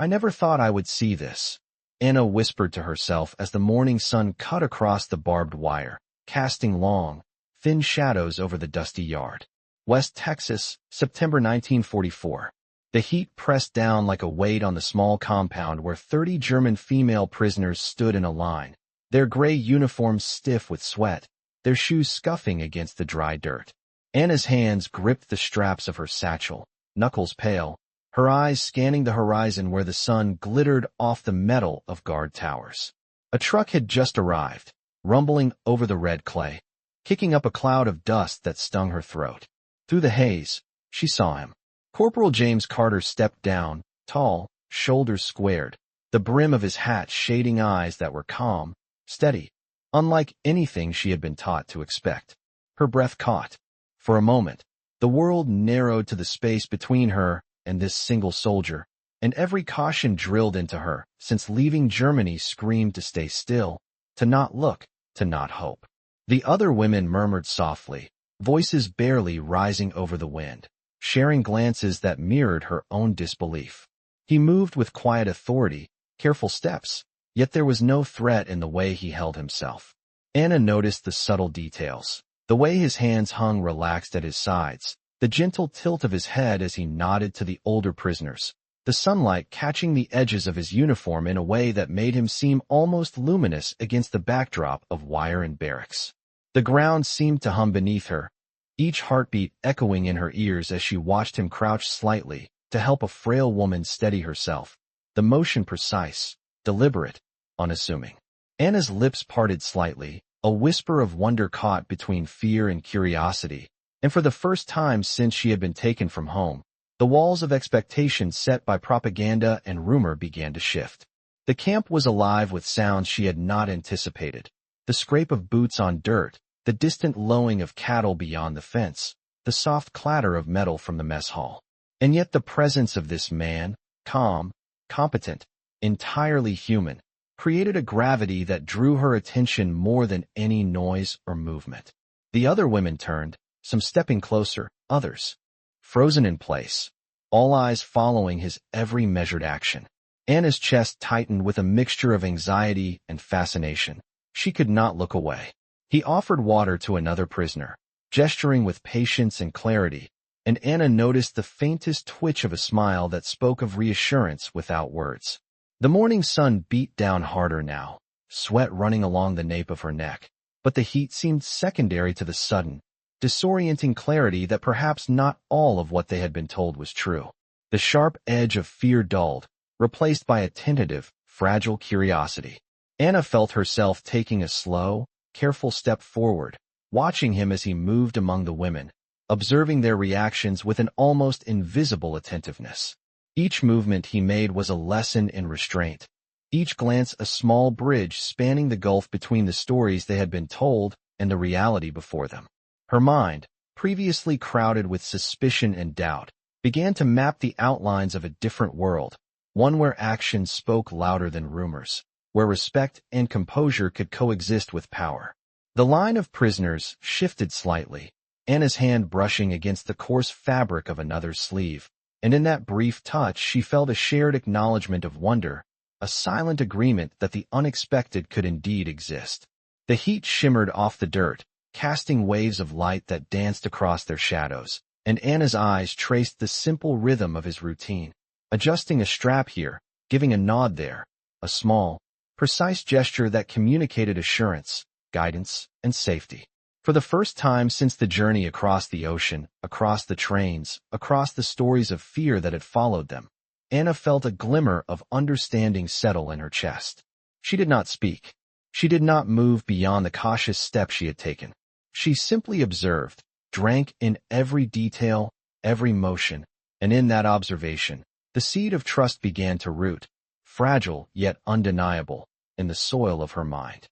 I never thought I would see this, Anna whispered to herself as the morning sun cut across the barbed wire, casting long, thin shadows over the dusty yard. West Texas, September 1944. The heat pressed down like a weight on the small compound where 30 German female prisoners stood in a line, their gray uniforms stiff with sweat, their shoes scuffing against the dry dirt. Anna's hands gripped the straps of her satchel, knuckles pale, her eyes scanning the horizon where the sun glittered off the metal of guard towers. A truck had just arrived, rumbling over the red clay, kicking up a cloud of dust that stung her throat. Through the haze, she saw him. Corporal James Carter stepped down, tall, shoulders squared, the brim of his hat shading eyes that were calm, steady, unlike anything she had been taught to expect. Her breath caught. For a moment, the world narrowed to the space between her and this single soldier, and every caution drilled into her, since leaving Germany, screamed to stay still, to not look, to not hope. The other women murmured softly, voices barely rising over the wind, sharing glances that mirrored her own disbelief. He moved with quiet authority, careful steps, yet there was no threat in the way he held himself. Anna noticed the subtle details, the way his hands hung relaxed at his sides, the gentle tilt of his head as he nodded to the older prisoners, the sunlight catching the edges of his uniform in a way that made him seem almost luminous against the backdrop of wire and barracks. The ground seemed to hum beneath her, each heartbeat echoing in her ears as she watched him crouch slightly to help a frail woman steady herself, the motion precise, deliberate, unassuming. Anna's lips parted slightly, a whisper of wonder caught between fear and curiosity, and for the first time since she had been taken from home, the walls of expectation set by propaganda and rumor began to shift. The camp was alive with sounds she had not anticipated, the scrape of boots on dirt, the distant lowing of cattle beyond the fence, the soft clatter of metal from the mess hall. And yet the presence of this man, calm, competent, entirely human, created a gravity that drew her attention more than any noise or movement. The other women turned, some stepping closer, others frozen in place, all eyes following his every measured action. Anna's chest tightened with a mixture of anxiety and fascination. She could not look away. He offered water to another prisoner, gesturing with patience and clarity, and Anna noticed the faintest twitch of a smile that spoke of reassurance without words. The morning sun beat down harder now, sweat running along the nape of her neck, but the heat seemed secondary to the sudden, disorienting clarity that perhaps not all of what they had been told was true. The sharp edge of fear dulled, replaced by a tentative, fragile curiosity. Anna felt herself taking a slow, careful step forward, watching him as he moved among the women, observing their reactions with an almost invisible attentiveness. Each movement he made was a lesson in restraint, each glance a small bridge spanning the gulf between the stories they had been told and the reality before them. Her mind, previously crowded with suspicion and doubt, began to map the outlines of a different world, one where action spoke louder than rumors, where respect and composure could coexist with power. The line of prisoners shifted slightly, Anna's hand brushing against the coarse fabric of another's sleeve, and in that brief touch she felt a shared acknowledgment of wonder, a silent agreement that the unexpected could indeed exist. The heat shimmered off the dirt, casting waves of light that danced across their shadows, and Anna's eyes traced the simple rhythm of his routine, adjusting a strap here, giving a nod there, a small, precise gesture that communicated assurance, guidance, and safety. For the first time since the journey across the ocean, across the trains, across the stories of fear that had followed them, Anna felt a glimmer of understanding settle in her chest. She did not speak. She did not move beyond the cautious step she had taken. She simply observed, drank in every detail, every motion, and in that observation, the seed of trust began to root, fragile yet undeniable, in the soil of her mind.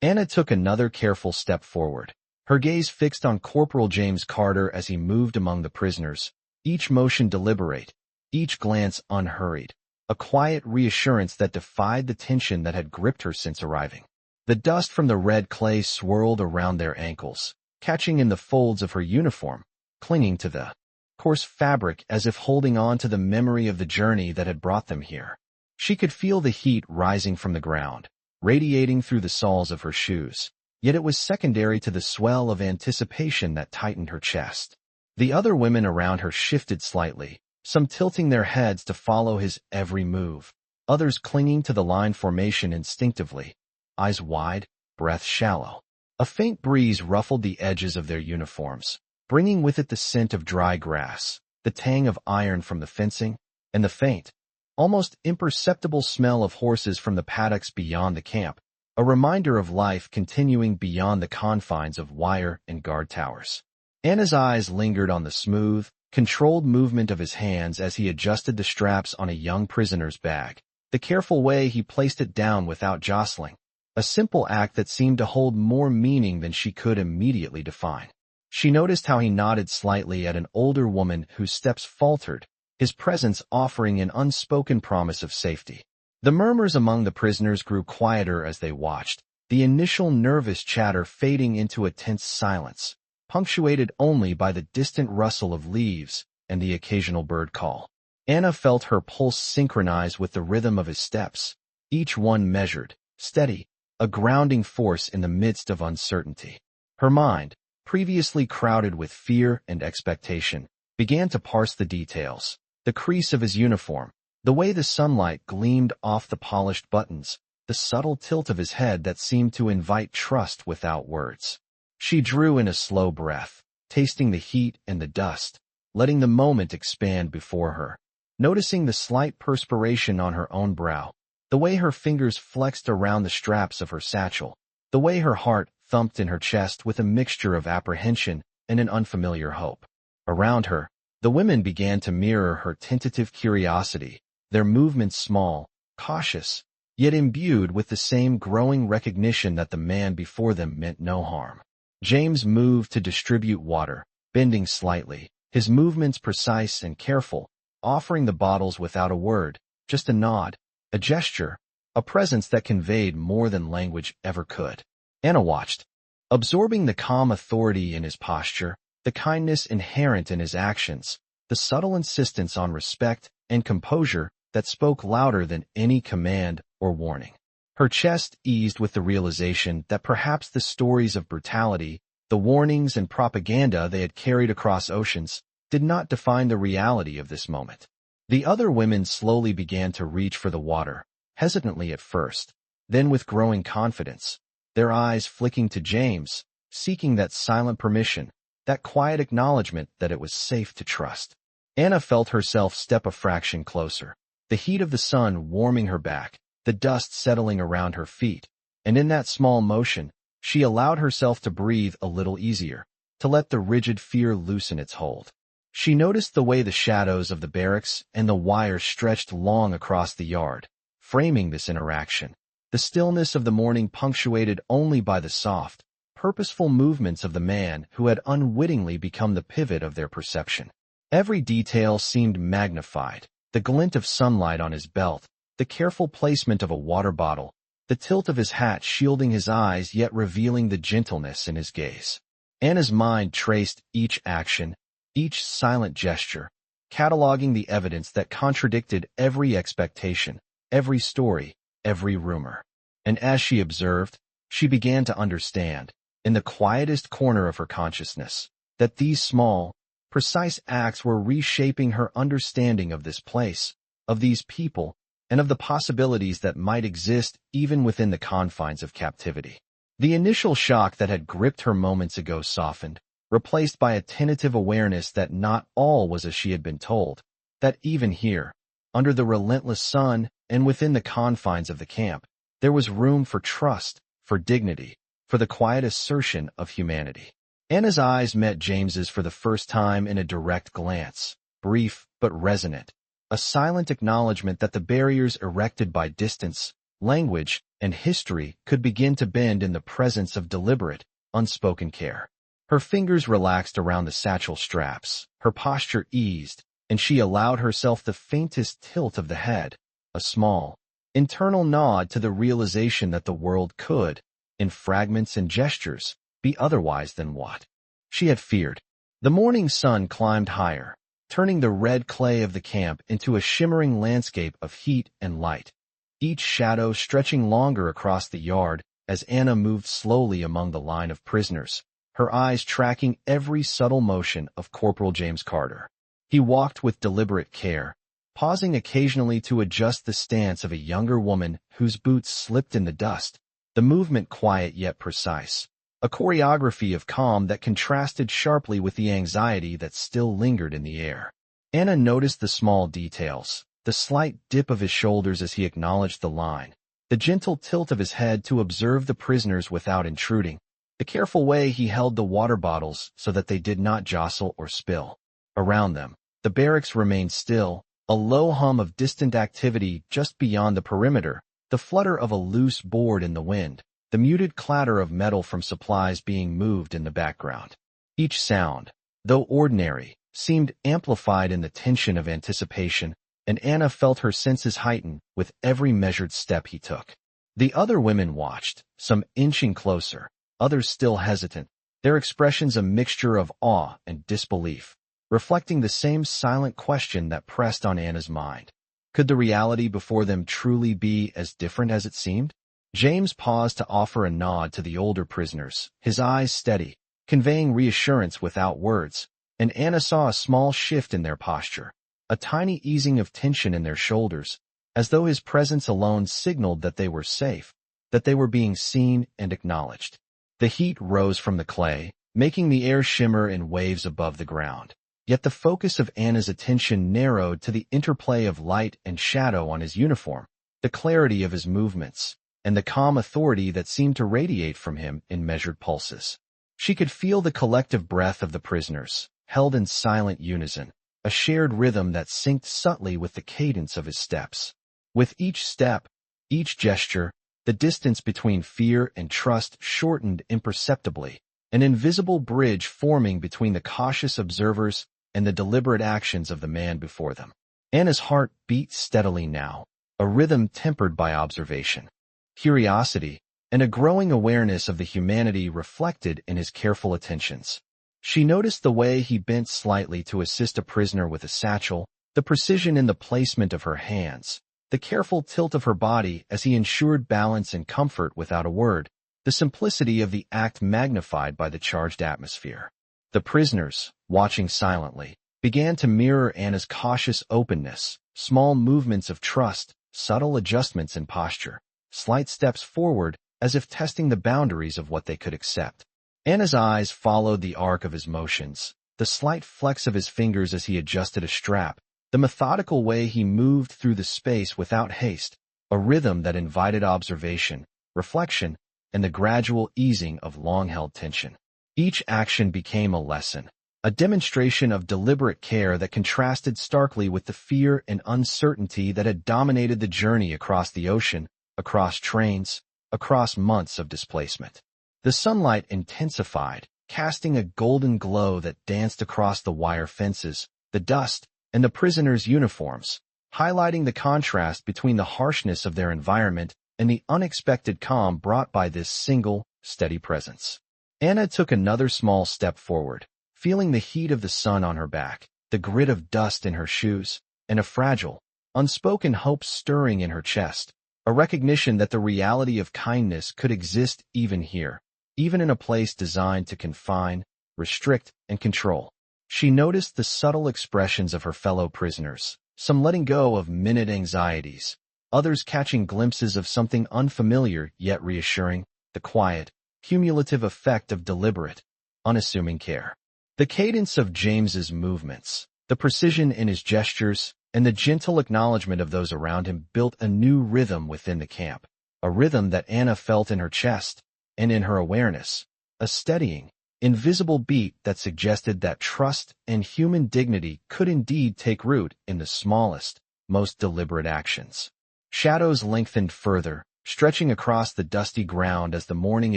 Anna took another careful step forward, her gaze fixed on Corporal James Carter as he moved among the prisoners, each motion deliberate, each glance unhurried, a quiet reassurance that defied the tension that had gripped her since arriving. The dust from the red clay swirled around their ankles, catching in the folds of her uniform, clinging to the coarse fabric as if holding on to the memory of the journey that had brought them here. She could feel the heat rising from the ground, radiating through the soles of her shoes, yet it was secondary to the swell of anticipation that tightened her chest. The other women around her shifted slightly, some tilting their heads to follow his every move, others clinging to the line formation instinctively, eyes wide, breath shallow. A faint breeze ruffled the edges of their uniforms, bringing with it the scent of dry grass, the tang of iron from the fencing, and the faint, almost imperceptible smell of horses from the paddocks beyond the camp, a reminder of life continuing beyond the confines of wire and guard towers. Anna's eyes lingered on the smooth, controlled movement of his hands as he adjusted the straps on a young prisoner's bag, the careful way he placed it down without jostling, a simple act that seemed to hold more meaning than she could immediately define. She noticed how he nodded slightly at an older woman whose steps faltered, his presence offering an unspoken promise of safety. The murmurs among the prisoners grew quieter as they watched, the initial nervous chatter fading into a tense silence, punctuated only by the distant rustle of leaves and the occasional bird call. Anna felt her pulse synchronize with the rhythm of his steps, each one measured, steady, a grounding force in the midst of uncertainty. Her mind, previously crowded with fear and expectation, began to parse the details, the crease of his uniform, the way the sunlight gleamed off the polished buttons, the subtle tilt of his head that seemed to invite trust without words. She drew in a slow breath, tasting the heat and the dust, letting the moment expand before her, noticing the slight perspiration on her own brow, the way her fingers flexed around the straps of her satchel, the way her heart thumped in her chest with a mixture of apprehension and an unfamiliar hope. Around her, the women began to mirror her tentative curiosity, their movements small, cautious, yet imbued with the same growing recognition that the man before them meant no harm. James moved to distribute water, bending slightly, his movements precise and careful, offering the bottles without a word, just a nod, a gesture, a presence that conveyed more than language ever could. Anna watched, absorbing the calm authority in his posture, the kindness inherent in his actions, the subtle insistence on respect and composure that spoke louder than any command or warning. Her chest eased with the realization that perhaps the stories of brutality, the warnings and propaganda they had carried across oceans, did not define the reality of this moment. The other women slowly began to reach for the water, hesitantly at first, then with growing confidence, their eyes flicking to James, seeking that silent permission, that quiet acknowledgement that it was safe to trust. Anna felt herself step a fraction closer, the heat of the sun warming her back, the dust settling around her feet, and in that small motion, she allowed herself to breathe a little easier, to let the rigid fear loosen its hold. She noticed the way the shadows of the barracks and the wire stretched long across the yard, framing this interaction, the stillness of the morning punctuated only by the soft, purposeful movements of the man who had unwittingly become the pivot of their perception. Every detail seemed magnified, the glint of sunlight on his belt, the careful placement of a water bottle, the tilt of his hat shielding his eyes yet revealing the gentleness in his gaze. Anna's mind traced each action, each silent gesture, cataloging the evidence that contradicted every expectation, every story, every rumor. And as she observed, she began to understand, in the quietest corner of her consciousness, that these small, precise acts were reshaping her understanding of this place, of these people, and of the possibilities that might exist even within the confines of captivity. The initial shock that had gripped her moments ago softened, replaced by a tentative awareness that not all was as she had been told, that even here, under the relentless sun and within the confines of the camp, there was room for trust, for dignity, for the quiet assertion of humanity. Anna's eyes met James's for the first time in a direct glance, brief but resonant, a silent acknowledgement that the barriers erected by distance, language, and history could begin to bend in the presence of deliberate, unspoken care. Her fingers relaxed around the satchel straps, her posture eased, and she allowed herself the faintest tilt of the head, a small, internal nod to the realization that the world could, in fragments and gestures, be otherwise than what she had feared. The morning sun climbed higher, turning the red clay of the camp into a shimmering landscape of heat and light, each shadow stretching longer across the yard as Anna moved slowly among the line of prisoners, her eyes tracking every subtle motion of Corporal James Carter. He walked with deliberate care, pausing occasionally to adjust the stance of a younger woman whose boots slipped in the dust, the movement quiet yet precise, a choreography of calm that contrasted sharply with the anxiety that still lingered in the air. Anna noticed the small details, the slight dip of his shoulders as he acknowledged the line, the gentle tilt of his head to observe the prisoners without intruding, the careful way he held the water bottles so that they did not jostle or spill. Around them, the barracks remained still, a low hum of distant activity just beyond the perimeter, the flutter of a loose board in the wind, the muted clatter of metal from supplies being moved in the background. Each sound, though ordinary, seemed amplified in the tension of anticipation, and Anna felt her senses heighten with every measured step he took. The other women watched, some inching closer, others still hesitant, their expressions a mixture of awe and disbelief, reflecting the same silent question that pressed on Anna's mind. Could the reality before them truly be as different as it seemed? James paused to offer a nod to the older prisoners, his eyes steady, conveying reassurance without words, and Anna saw a small shift in their posture, a tiny easing of tension in their shoulders, as though his presence alone signaled that they were safe, that they were being seen and acknowledged. The heat rose from the clay, making the air shimmer in waves above the ground. Yet the focus of Anna's attention narrowed to the interplay of light and shadow on his uniform, the clarity of his movements, and the calm authority that seemed to radiate from him in measured pulses. She could feel the collective breath of the prisoners, held in silent unison, a shared rhythm that synced subtly with the cadence of his steps. With each step, each gesture, the distance between fear and trust shortened imperceptibly, an invisible bridge forming between the cautious observers and the deliberate actions of the man before them. Anna's heart beat steadily now, a rhythm tempered by observation, curiosity, and a growing awareness of the humanity reflected in his careful attentions. She noticed the way he bent slightly to assist a prisoner with a satchel, the precision in the placement of her hands, the careful tilt of her body as he ensured balance and comfort without a word, the simplicity of the act magnified by the charged atmosphere. The prisoners, watching silently, began to mirror Anna's cautious openness, small movements of trust, subtle adjustments in posture, slight steps forward as if testing the boundaries of what they could accept. Anna's eyes followed the arc of his motions, the slight flex of his fingers as he adjusted a strap, the methodical way he moved through the space without haste, a rhythm that invited observation, reflection, and the gradual easing of long-held tension. Each action became a lesson, a demonstration of deliberate care that contrasted starkly with the fear and uncertainty that had dominated the journey across the ocean, across trains, across months of displacement. The sunlight intensified, casting a golden glow that danced across the wire fences, the dust, and the prisoners' uniforms, highlighting the contrast between the harshness of their environment and the unexpected calm brought by this single, steady presence. Anna took another small step forward, feeling the heat of the sun on her back, the grit of dust in her shoes, and a fragile, unspoken hope stirring in her chest, a recognition that the reality of kindness could exist even here, even in a place designed to confine, restrict, and control. She noticed the subtle expressions of her fellow prisoners, some letting go of minute anxieties, others catching glimpses of something unfamiliar yet reassuring, the quiet, cumulative effect of deliberate, unassuming care. The cadence of James's movements, the precision in his gestures, and the gentle acknowledgement of those around him built a new rhythm within the camp, a rhythm that Anna felt in her chest and in her awareness, a steadying, invisible beat that suggested that trust and human dignity could indeed take root in the smallest, most deliberate actions. Shadows lengthened further, stretching across the dusty ground as the morning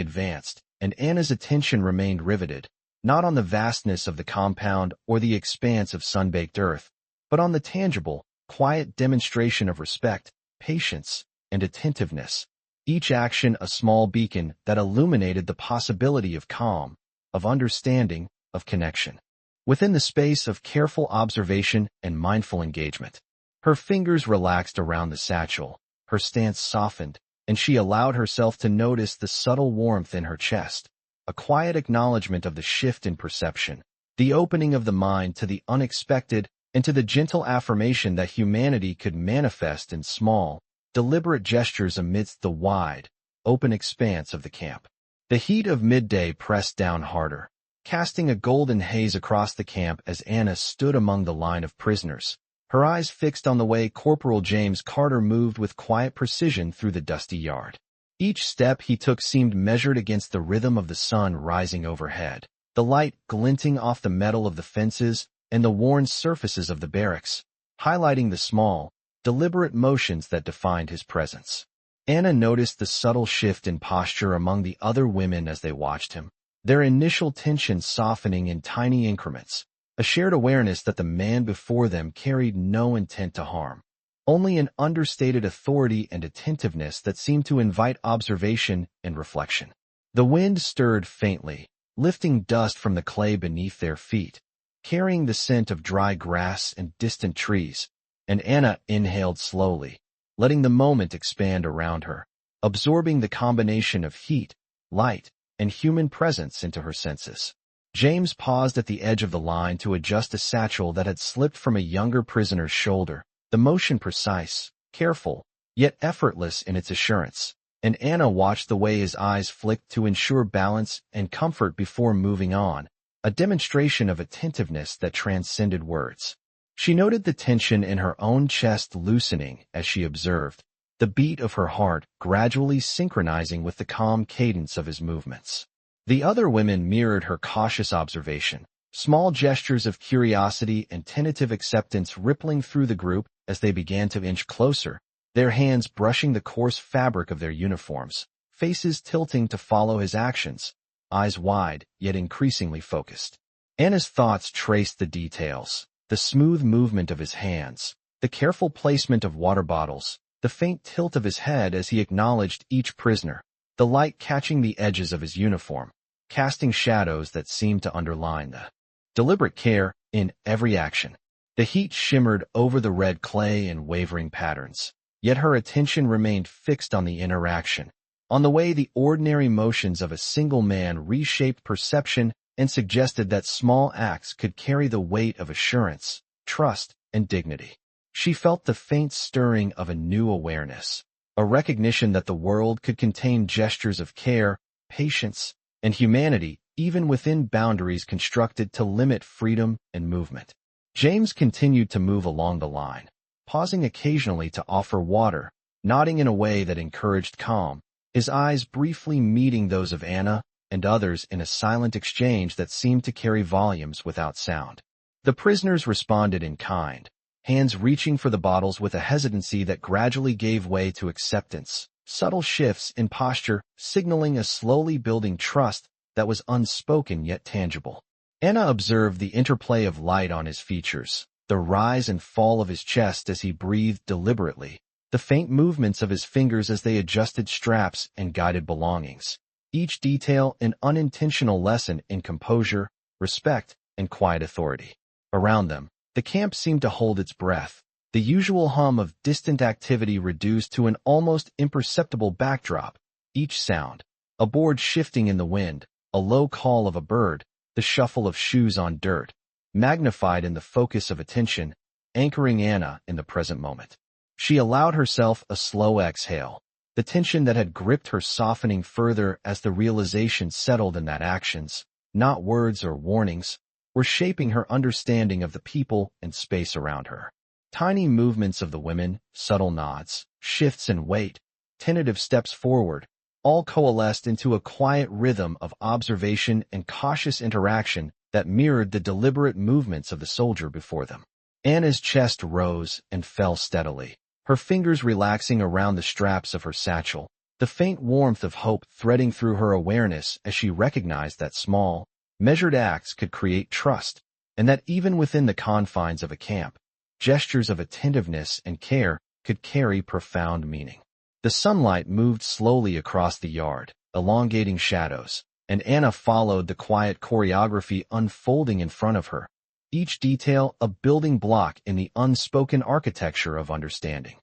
advanced, and Anna's attention remained riveted, not on the vastness of the compound or the expanse of sun-baked earth, but on the tangible, quiet demonstration of respect, patience, and attentiveness, each action a small beacon that illuminated the possibility of calm, of understanding, of connection. within the space of careful observation and mindful engagement. Her fingers relaxed around the satchel, her stance softened, and she allowed herself to notice the subtle warmth in her chest, a quiet acknowledgment of the shift in perception, the opening of the mind to the unexpected and to the gentle affirmation that humanity could manifest in small, deliberate gestures amidst the wide, open expanse of the camp. The heat of midday pressed down harder, casting a golden haze across the camp as Anna stood among the line of prisoners, her eyes fixed on the way Corporal James Carter moved with quiet precision through the dusty yard. Each step he took seemed measured against the rhythm of the sun rising overhead, the light glinting off the metal of the fences and the worn surfaces of the barracks, highlighting the small, deliberate motions that defined his presence. Anna noticed the subtle shift in posture among the other women as they watched him, their initial tension softening in tiny increments, a shared awareness that the man before them carried no intent to harm, only an understated authority and attentiveness that seemed to invite observation and reflection. The wind stirred faintly, lifting dust from the clay beneath their feet, carrying the scent of dry grass and distant trees, and Anna inhaled slowly, letting the moment expand around her, absorbing the combination of heat, light, and human presence into her senses. James paused at the edge of the line to adjust a satchel that had slipped from a younger prisoner's shoulder, the motion precise, careful, yet effortless in its assurance, and Anna watched the way his eyes flicked to ensure balance and comfort before moving on, a demonstration of attentiveness that transcended words. She noted the tension in her own chest loosening as she observed, the beat of her heart gradually synchronizing with the calm cadence of his movements. The other women mirrored her cautious observation, small gestures of curiosity and tentative acceptance rippling through the group as they began to inch closer, their hands brushing the coarse fabric of their uniforms, faces tilting to follow his actions, eyes wide yet increasingly focused. Anna's thoughts traced the details, the smooth movement of his hands, the careful placement of water bottles, the faint tilt of his head as he acknowledged each prisoner, the light catching the edges of his uniform, casting shadows that seemed to underline the deliberate care in every action. The heat shimmered over the red clay in wavering patterns, yet her attention remained fixed on the interaction, on the way the ordinary motions of a single man reshaped perception and suggested that small acts could carry the weight of assurance, trust, and dignity. She felt the faint stirring of a new awareness, a recognition that the world could contain gestures of care, patience, and humanity even within boundaries constructed to limit freedom and movement. James continued to move along the line, pausing occasionally to offer water, nodding in a way that encouraged calm, his eyes briefly meeting those of Anna and others in a silent exchange that seemed to carry volumes without sound. The prisoners responded in kind, hands reaching for the bottles with a hesitancy that gradually gave way to acceptance, subtle shifts in posture signaling a slowly building trust that was unspoken yet tangible. Anna observed the interplay of light on his features, the rise and fall of his chest as he breathed deliberately, the faint movements of his fingers as they adjusted straps and guided belongings, each detail an unintentional lesson in composure, respect, and quiet authority. Around them, the camp seemed to hold its breath, the usual hum of distant activity reduced to an almost imperceptible backdrop, each sound, a board shifting in the wind, a low call of a bird, the shuffle of shoes on dirt, magnified in the focus of attention, anchoring Anna in the present moment. She allowed herself a slow exhale, the tension that had gripped her softening further as the realization settled in that actions, not words or warnings, were shaping her understanding of the people and space around her. Tiny movements of the women, subtle nods, shifts in weight, tentative steps forward, all coalesced into a quiet rhythm of observation and cautious interaction that mirrored the deliberate movements of the soldier before them. Anna's chest rose and fell steadily, her fingers relaxing around the straps of her satchel, the faint warmth of hope threading through her awareness as she recognized that small, measured acts could create trust, and that even within the confines of a camp, gestures of attentiveness and care could carry profound meaning. The sunlight moved slowly across the yard, elongating shadows, and Anna followed the quiet choreography unfolding in front of her, each detail a building block in the unspoken architecture of understanding,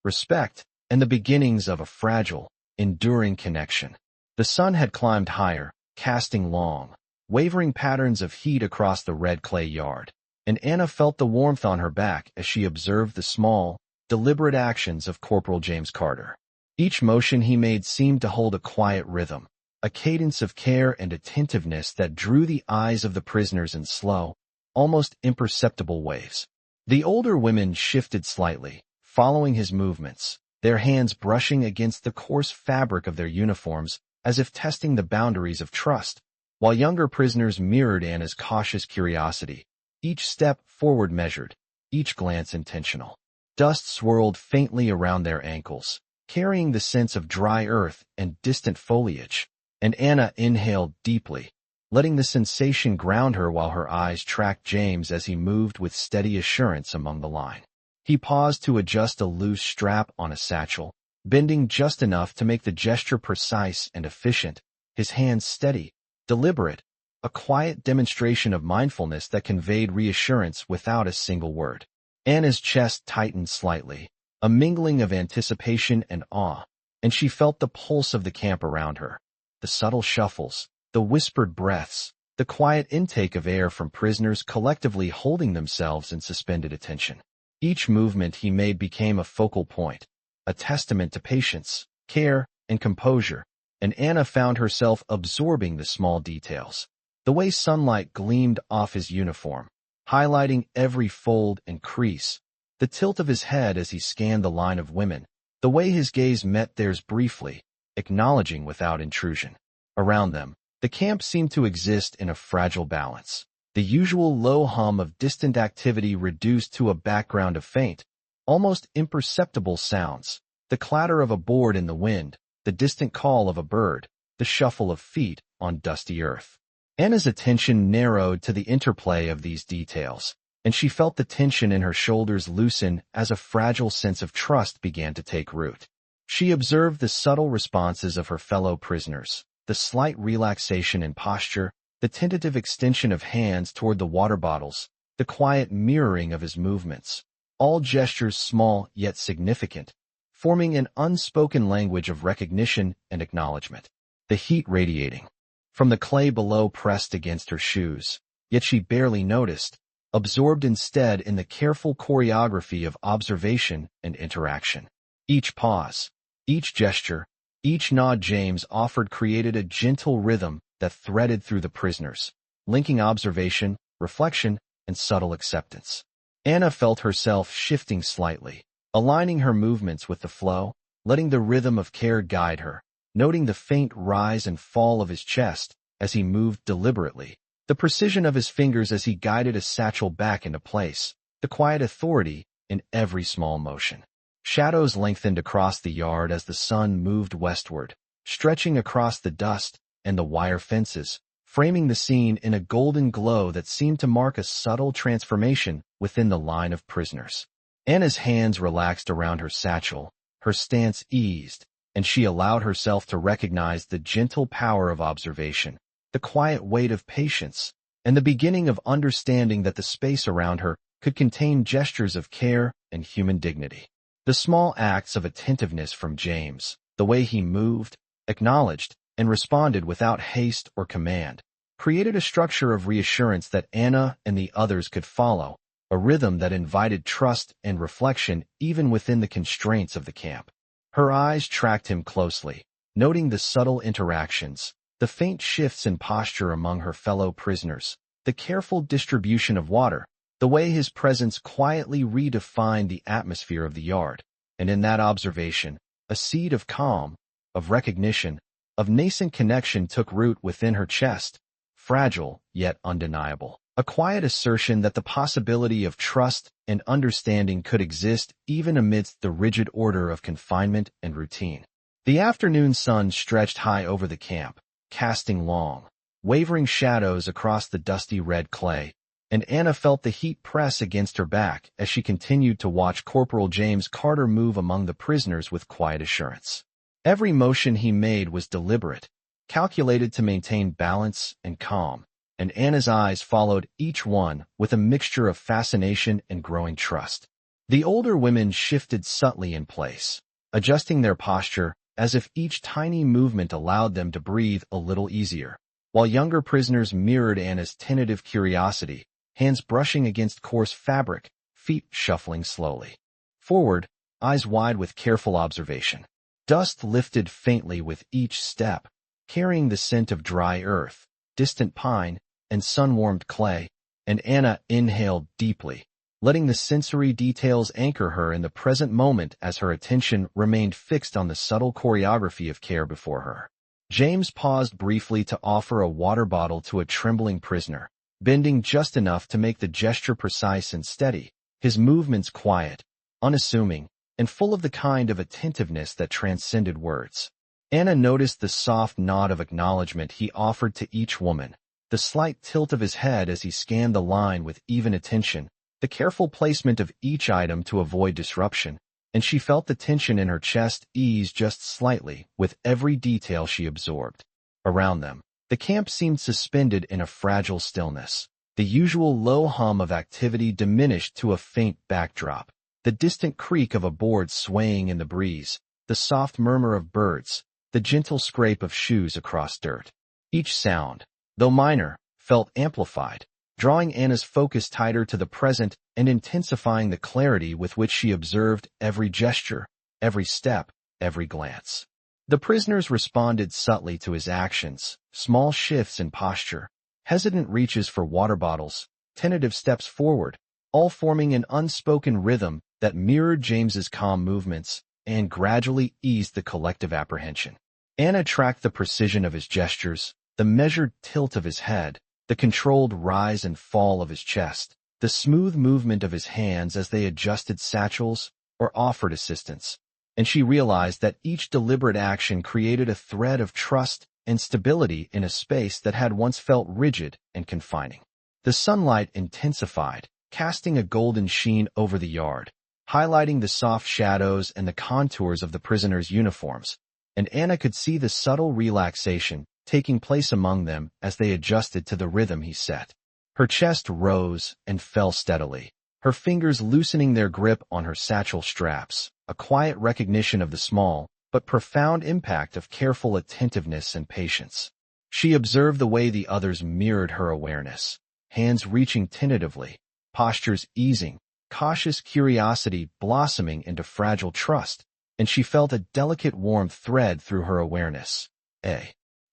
respect, and the beginnings of a fragile, enduring connection. The sun had climbed higher, casting long, wavering patterns of heat across the red clay yard, and Anna felt the warmth on her back as she observed the small, deliberate actions of Corporal James Carter. Each motion he made seemed to hold a quiet rhythm, a cadence of care and attentiveness that drew the eyes of the prisoners in slow, almost imperceptible waves. The older women shifted slightly, following his movements, their hands brushing against the coarse fabric of their uniforms as if testing the boundaries of trust, while younger prisoners mirrored Anna's cautious curiosity, each step forward measured, each glance intentional. Dust swirled faintly around their ankles, carrying the sense of dry earth and distant foliage, and Anna inhaled deeply, letting the sensation ground her while her eyes tracked James as he moved with steady assurance among the line. He paused to adjust a loose strap on a satchel, bending just enough to make the gesture precise and efficient, his hands steady, deliberate, a quiet demonstration of mindfulness that conveyed reassurance without a single word. Anna's chest tightened slightly, a mingling of anticipation and awe, and she felt the pulse of the camp around her, the subtle shuffles, the whispered breaths, the quiet intake of air from prisoners collectively holding themselves in suspended attention. Each movement he made became a focal point, a testament to patience, care, and composure, and Anna found herself absorbing the small details. The way sunlight gleamed off his uniform, highlighting every fold and crease, the tilt of his head as he scanned the line of women, the way his gaze met theirs briefly, acknowledging without intrusion. Around them, the camp seemed to exist in a fragile balance, the usual low hum of distant activity reduced to a background of faint, almost imperceptible sounds, the clatter of a board in the wind, the distant call of a bird, the shuffle of feet on dusty earth. Anna's attention narrowed to the interplay of these details, and she felt the tension in her shoulders loosen as a fragile sense of trust began to take root. She observed the subtle responses of her fellow prisoners, the slight relaxation in posture, the tentative extension of hands toward the water bottles, the quiet mirroring of his movements, all gestures small yet significant, forming an unspoken language of recognition and acknowledgment. The heat radiating from the clay below pressed against her shoes, yet she barely noticed, absorbed instead in the careful choreography of observation and interaction. Each pause, each gesture, each nod James offered created a gentle rhythm that threaded through the prisoners, linking observation, reflection, and subtle acceptance. Anna felt herself shifting slightly, aligning her movements with the flow, letting the rhythm of care guide her, noting the faint rise and fall of his chest as he moved deliberately, the precision of his fingers as he guided a satchel back into place, the quiet authority in every small motion. Shadows lengthened across the yard as the sun moved westward, stretching across the dust and the wire fences, framing the scene in a golden glow that seemed to mark a subtle transformation within the line of prisoners. Anna's hands relaxed around her satchel, her stance eased, and she allowed herself to recognize the gentle power of observation, the quiet weight of patience, and the beginning of understanding that the space around her could contain gestures of care and human dignity. The small acts of attentiveness from James, the way he moved, acknowledged, and responded without haste or command, created a structure of reassurance that Anna and the others could follow, a rhythm that invited trust and reflection even within the constraints of the camp. Her eyes tracked him closely, noting the subtle interactions, the faint shifts in posture among her fellow prisoners, the careful distribution of water, the way his presence quietly redefined the atmosphere of the yard, and in that observation, a seed of calm, of recognition, of nascent connection took root within her chest, fragile yet undeniable. A quiet assertion that the possibility of trust and understanding could exist even amidst the rigid order of confinement and routine. The afternoon sun stretched high over the camp, casting long, wavering shadows across the dusty red clay, and Anna felt the heat press against her back as she continued to watch Corporal James Carter move among the prisoners with quiet assurance. Every motion he made was deliberate, calculated to maintain balance and calm, and Anna's eyes followed each one with a mixture of fascination and growing trust. The older women shifted subtly in place, adjusting their posture as if each tiny movement allowed them to breathe a little easier, while younger prisoners mirrored Anna's tentative curiosity, hands brushing against coarse fabric, feet shuffling slowly forward, eyes wide with careful observation. Dust lifted faintly with each step, carrying the scent of dry earth, distant pine, and sun-warmed clay, and Anna inhaled deeply, letting the sensory details anchor her in the present moment as her attention remained fixed on the subtle choreography of care before her. James paused briefly to offer a water bottle to a trembling prisoner, bending just enough to make the gesture precise and steady, his movements quiet, unassuming, and full of the kind of attentiveness that transcended words. Anna noticed the soft nod of acknowledgment he offered to each woman, the slight tilt of his head as he scanned the line with even attention, the careful placement of each item to avoid disruption, and she felt the tension in her chest ease just slightly with every detail she absorbed. Around them, the camp seemed suspended in a fragile stillness. The usual low hum of activity diminished to a faint backdrop, the distant creak of a board swaying in the breeze, the soft murmur of birds, the gentle scrape of shoes across dirt. Each sound, though minor, felt amplified, drawing Anna's focus tighter to the present and intensifying the clarity with which she observed every gesture, every step, every glance. The prisoners responded subtly to his actions, small shifts in posture, hesitant reaches for water bottles, tentative steps forward, all forming an unspoken rhythm that mirrored James's calm movements and gradually eased the collective apprehension. Anna tracked the precision of his gestures, the measured tilt of his head, the controlled rise and fall of his chest, the smooth movement of his hands as they adjusted satchels or offered assistance, and she realized that each deliberate action created a thread of trust and stability in a space that had once felt rigid and confining. The sunlight intensified, casting a golden sheen over the yard, highlighting the soft shadows and the contours of the prisoners' uniforms, and Anna could see the subtle relaxation taking place among them as they adjusted to the rhythm he set. Her chest rose and fell steadily, her fingers loosening their grip on her satchel straps, a quiet recognition of the small but profound impact of careful attentiveness and patience. She observed the way the others mirrored her awareness, hands reaching tentatively, postures easing, cautious curiosity blossoming into fragile trust, and she felt a delicate warm thread through her awareness.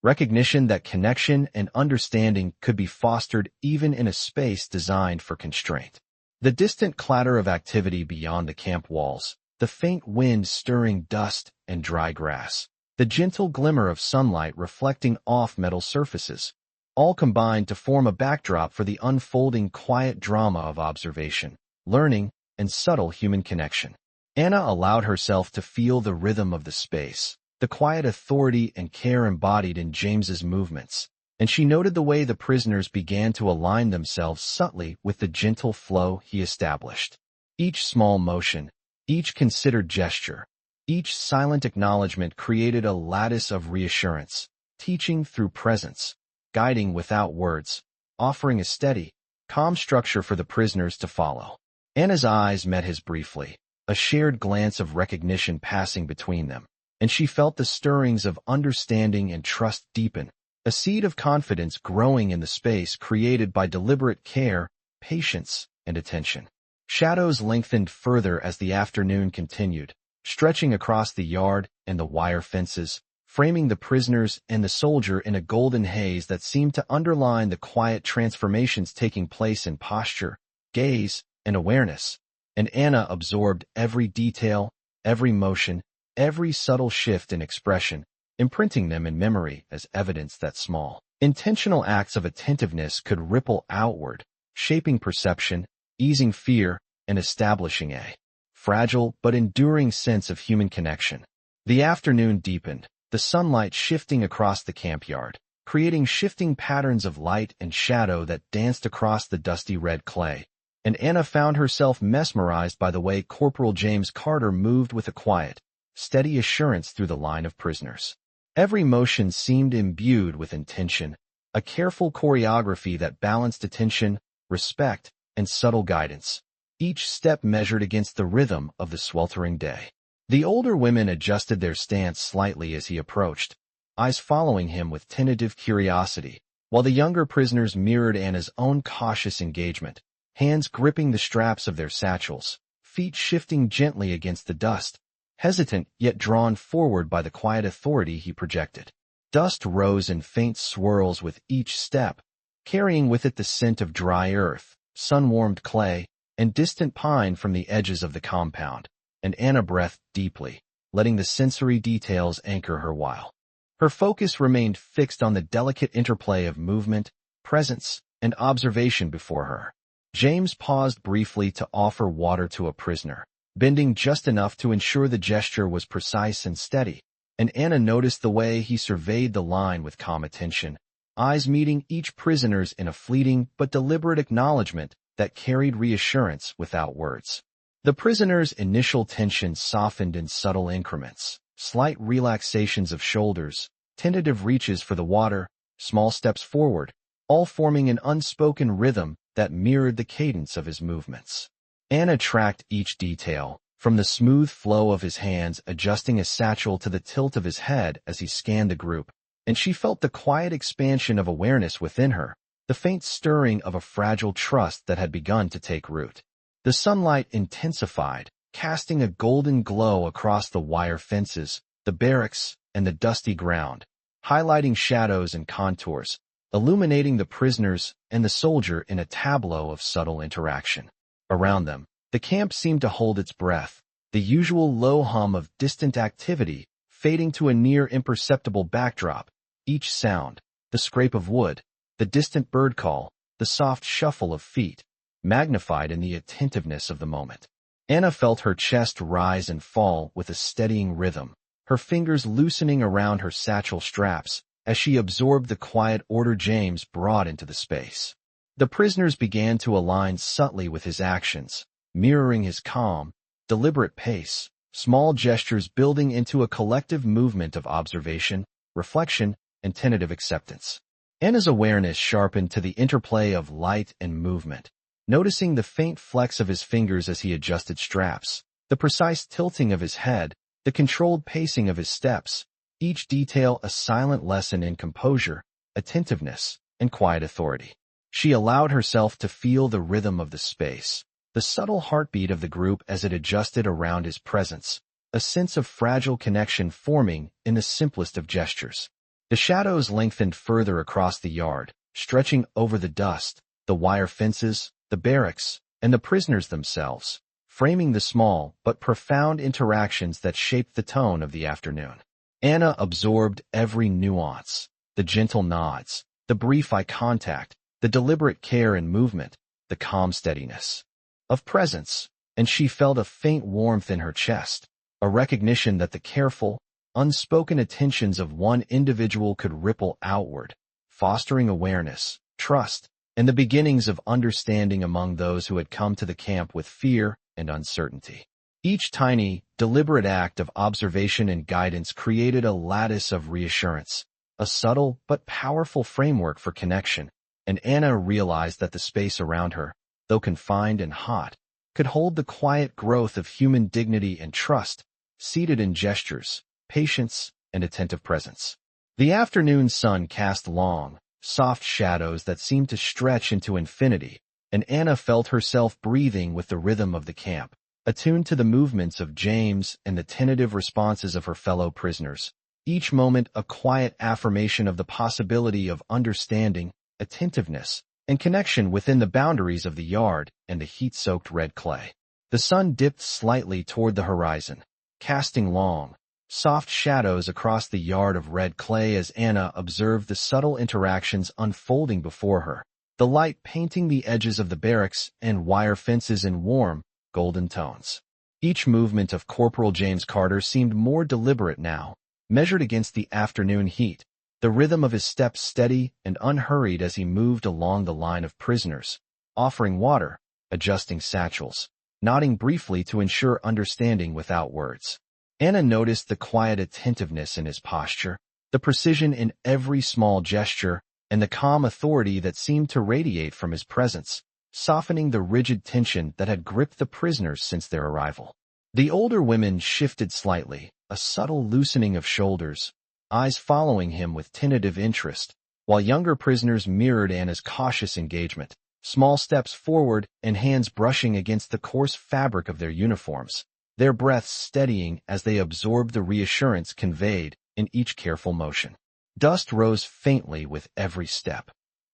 Recognition that connection and understanding could be fostered even in a space designed for constraint. The distant clatter of activity beyond the camp walls, the faint wind stirring dust and dry grass, the gentle glimmer of sunlight reflecting off metal surfaces, all combined to form a backdrop for the unfolding quiet drama of observation, learning, and subtle human connection. Anna allowed herself to feel the rhythm of the space, the quiet authority and care embodied in James's movements, and she noted the way the prisoners began to align themselves subtly with the gentle flow he established. Each small motion, each considered gesture, each silent acknowledgement created a lattice of reassurance, teaching through presence, guiding without words, offering a steady, calm structure for the prisoners to follow. Anna's eyes met his briefly, a shared glance of recognition passing between them, and she felt the stirrings of understanding and trust deepen, a seed of confidence growing in the space created by deliberate care, patience, and attention. Shadows lengthened further as the afternoon continued, stretching across the yard and the wire fences, framing the prisoners and the soldier in a golden haze that seemed to underline the quiet transformations taking place in posture, gaze, and awareness. And Anna absorbed every detail, every motion, every subtle shift in expression, imprinting them in memory as evidence that small, intentional acts of attentiveness could ripple outward, shaping perception, easing fear, and establishing a fragile but enduring sense of human connection. The afternoon deepened, the sunlight shifting across the camp yard, creating shifting patterns of light and shadow that danced across the dusty red clay, and Anna found herself mesmerized by the way Corporal James Carter moved with a quiet, steady assurance through the line of prisoners. Every motion seemed imbued with intention, a careful choreography that balanced attention, respect, and subtle guidance, each step measured against the rhythm of the sweltering day. The older women adjusted their stance slightly as he approached, eyes following him with tentative curiosity, while the younger prisoners mirrored Anna's own cautious engagement, hands gripping the straps of their satchels, feet shifting gently against the dust, hesitant yet drawn forward by the quiet authority he projected. Dust rose in faint swirls with each step, carrying with it the scent of dry earth, sun-warmed clay, and distant pine from the edges of the compound, and Anna breathed deeply, letting the sensory details anchor her while her focus remained fixed on the delicate interplay of movement, presence, and observation before her. James paused briefly to offer water to a prisoner, bending just enough to ensure the gesture was precise and steady, and Anna noticed the way he surveyed the line with calm attention, eyes meeting each prisoner's in a fleeting but deliberate acknowledgment that carried reassurance without words. The prisoner's initial tension softened in subtle increments, slight relaxations of shoulders, tentative reaches for the water, small steps forward, all forming an unspoken rhythm that mirrored the cadence of his movements. Anna tracked each detail, from the smooth flow of his hands adjusting a satchel to the tilt of his head as he scanned the group, and she felt the quiet expansion of awareness within her, the faint stirring of a fragile trust that had begun to take root. The sunlight intensified, casting a golden glow across the wire fences, the barracks, and the dusty ground, highlighting shadows and contours, illuminating the prisoners and the soldier in a tableau of subtle interaction. Around them, the camp seemed to hold its breath, the usual low hum of distant activity fading to a near imperceptible backdrop, each sound, the scrape of wood, the distant bird call, the soft shuffle of feet, magnified in the attentiveness of the moment. Anna felt her chest rise and fall with a steadying rhythm, her fingers loosening around her satchel straps as she absorbed the quiet order James brought into the space. The prisoners began to align subtly with his actions, mirroring his calm, deliberate pace, small gestures building into a collective movement of observation, reflection, and tentative acceptance. Anna's awareness sharpened to the interplay of light and movement, noticing the faint flex of his fingers as he adjusted straps, the precise tilting of his head, the controlled pacing of his steps, each detail a silent lesson in composure, attentiveness, and quiet authority. She allowed herself to feel the rhythm of the space, the subtle heartbeat of the group as it adjusted around his presence, a sense of fragile connection forming in the simplest of gestures. The shadows lengthened further across the yard, stretching over the dust, the wire fences, the barracks, and the prisoners themselves, framing the small but profound interactions that shaped the tone of the afternoon. Anna absorbed every nuance, the gentle nods, the brief eye contact, the deliberate care in movement, the calm steadiness of presence, and she felt a faint warmth in her chest, a recognition that the careful, unspoken attentions of one individual could ripple outward, fostering awareness, trust, and the beginnings of understanding among those who had come to the camp with fear and uncertainty. Each tiny, deliberate act of observation and guidance created a lattice of reassurance, a subtle but powerful framework for connection, and Anna realized that the space around her, though confined and hot, could hold the quiet growth of human dignity and trust, seated in gestures, patience, and attentive presence. The afternoon sun cast long, soft shadows that seemed to stretch into infinity, and Anna felt herself breathing with the rhythm of the camp, attuned to the movements of James and the tentative responses of her fellow prisoners, each moment a quiet affirmation of the possibility of understanding, attentiveness, and connection within the boundaries of the yard and the heat-soaked red clay. The sun dipped slightly toward the horizon, casting long, soft shadows across the yard of red clay as Anna observed the subtle interactions unfolding before her, the light painting the edges of the barracks and wire fences in warm, golden tones. Each movement of Corporal James Carter seemed more deliberate now, measured against the afternoon heat, the rhythm of his steps steady and unhurried as he moved along the line of prisoners, offering water, adjusting satchels, nodding briefly to ensure understanding without words. Anna noticed the quiet attentiveness in his posture, the precision in every small gesture, and the calm authority that seemed to radiate from his presence, softening the rigid tension that had gripped the prisoners since their arrival. The older women shifted slightly, a subtle loosening of shoulders, eyes following him with tentative interest, while younger prisoners mirrored Anna's cautious engagement, small steps forward and hands brushing against the coarse fabric of their uniforms, their breaths steadying as they absorbed the reassurance conveyed in each careful motion. Dust rose faintly with every step,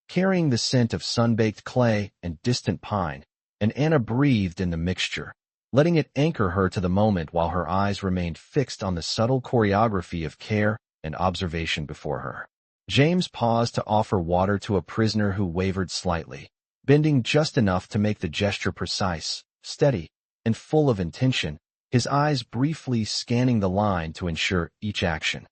carrying the scent of sun-baked clay and distant pine, and Anna breathed in the mixture, letting it anchor her to the moment while her eyes remained fixed on the subtle choreography of care and observation before her. James paused to offer water to a prisoner who wavered slightly, bending just enough to make the gesture precise, steady, and full of intention, his eyes briefly scanning the line to ensure each action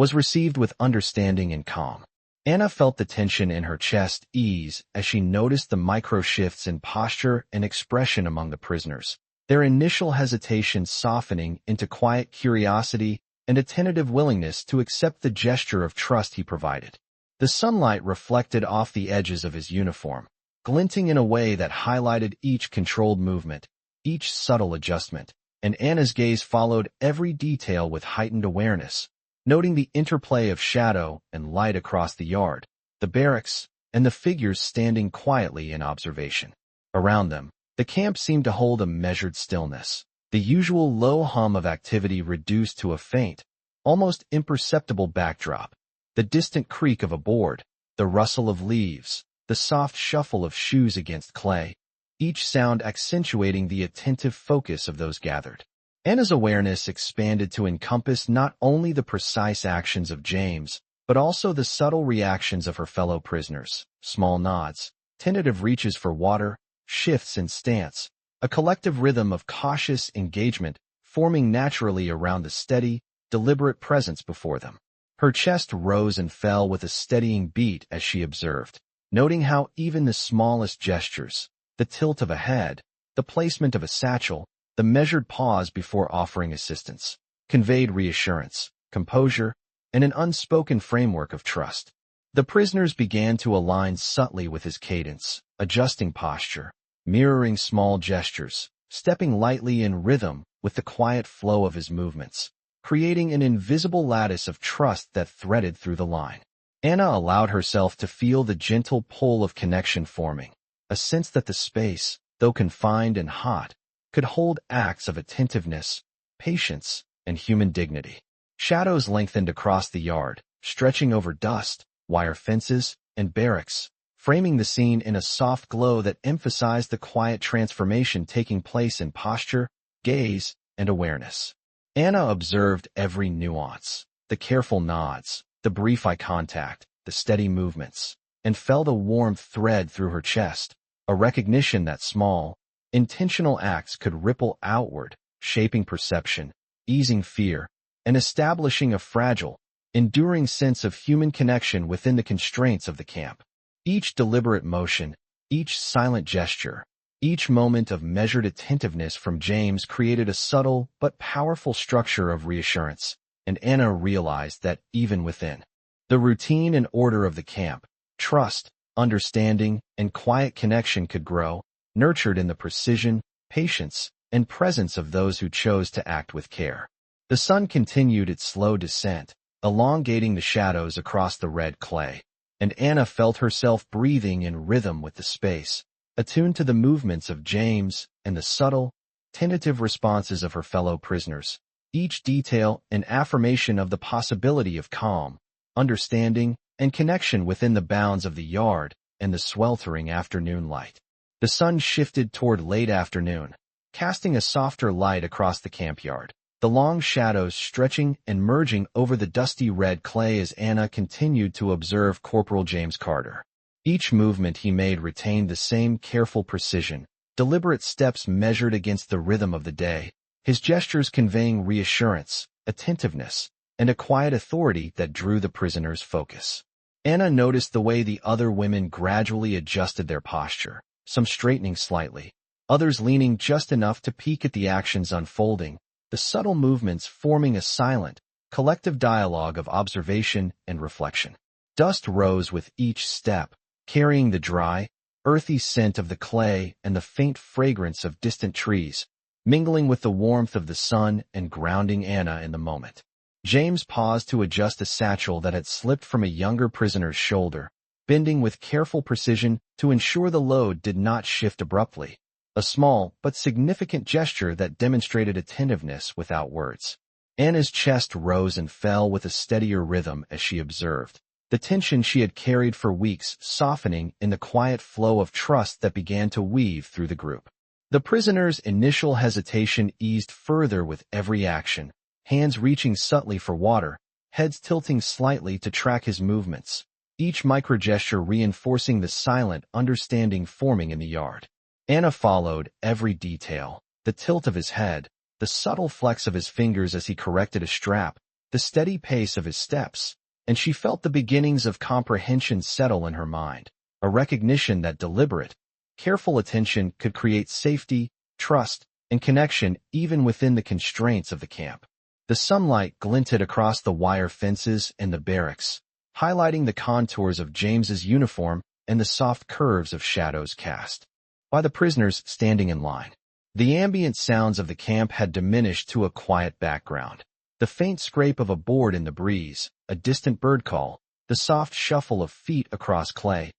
was received with understanding and calm. Anna felt the tension in her chest ease as she noticed the micro-shifts in posture and expression among the prisoners, their initial hesitation softening into quiet curiosity and a tentative willingness to accept the gesture of trust he provided. The sunlight reflected off the edges of his uniform, glinting in a way that highlighted each controlled movement, each subtle adjustment, and Anna's gaze followed every detail with heightened awareness, noting the interplay of shadow and light across the yard, the barracks, and the figures standing quietly in observation. Around them, the camp seemed to hold a measured stillness, the usual low hum of activity reduced to a faint, almost imperceptible backdrop, the distant creak of a board, the rustle of leaves, the soft shuffle of shoes against clay, each sound accentuating the attentive focus of those gathered. Anna's awareness expanded to encompass not only the precise actions of James, but also the subtle reactions of her fellow prisoners, small nods, tentative reaches for water, shifts in stance, a collective rhythm of cautious engagement forming naturally around the steady, deliberate presence before them. Her chest rose and fell with a steadying beat as she observed, noting how even the smallest gestures, the tilt of a head, the placement of a satchel, the measured pause before offering assistance, conveyed reassurance, composure, and an unspoken framework of trust. The prisoners began to align subtly with his cadence, adjusting posture, mirroring small gestures, stepping lightly in rhythm with the quiet flow of his movements, creating an invisible lattice of trust that threaded through the line. Anna allowed herself to feel the gentle pull of connection forming, a sense that the space, though confined and hot, could hold acts of attentiveness, patience, and human dignity. Shadows lengthened across the yard, stretching over dust, wire fences, and barracks, framing the scene in a soft glow that emphasized the quiet transformation taking place in posture, gaze, and awareness. Anna observed every nuance, the careful nods, the brief eye contact, the steady movements, and felt a warm thread through her chest, a recognition that small, intentional acts could ripple outward, shaping perception, easing fear, and establishing a fragile, enduring sense of human connection within the constraints of the camp. Each deliberate motion, each silent gesture, each moment of measured attentiveness from James created a subtle but powerful structure of reassurance, and Anna realized that even within the routine and order of the camp, trust, understanding, and quiet connection could grow, nurtured in the precision, patience, and presence of those who chose to act with care. The sun continued its slow descent, elongating the shadows across the red clay, and Anna felt herself breathing in rhythm with the space, attuned to the movements of James and the subtle, tentative responses of her fellow prisoners, each detail an affirmation of the possibility of calm, understanding, and connection within the bounds of the yard and the sweltering afternoon light. The sun shifted toward late afternoon, casting a softer light across the camp yard, the long shadows stretching and merging over the dusty red clay as Anna continued to observe Corporal James Carter. Each movement he made retained the same careful precision, deliberate steps measured against the rhythm of the day, his gestures conveying reassurance, attentiveness, and a quiet authority that drew the prisoner's focus. Anna noticed the way the other women gradually adjusted their posture, some straightening slightly, others leaning just enough to peek at the actions unfolding, the subtle movements forming a silent, collective dialogue of observation and reflection. Dust rose with each step, carrying the dry, earthy scent of the clay and the faint fragrance of distant trees, mingling with the warmth of the sun and grounding Anna in the moment. James paused to adjust a satchel that had slipped from a younger prisoner's shoulder, bending with careful precision to ensure the load did not shift abruptly, a small but significant gesture that demonstrated attentiveness without words. Anna's chest rose and fell with a steadier rhythm as she observed, the tension she had carried for weeks softening in the quiet flow of trust that began to weave through the group. The prisoner's initial hesitation eased further with every action, hands reaching subtly for water, heads tilting slightly to track his movements, each microgesture reinforcing the silent understanding forming in the yard. Anna followed every detail, the tilt of his head, the subtle flex of his fingers as he corrected a strap, the steady pace of his steps, and she felt the beginnings of comprehension settle in her mind, a recognition that deliberate, careful attention could create safety, trust, and connection even within the constraints of the camp. The sunlight glinted across the wire fences and the barracks, highlighting the contours of James's uniform and the soft curves of shadows cast by the prisoners standing in line. The ambient sounds of the camp had diminished to a quiet background. The faint scrape of a board in the breeze, a distant bird call, the soft shuffle of feet across clay,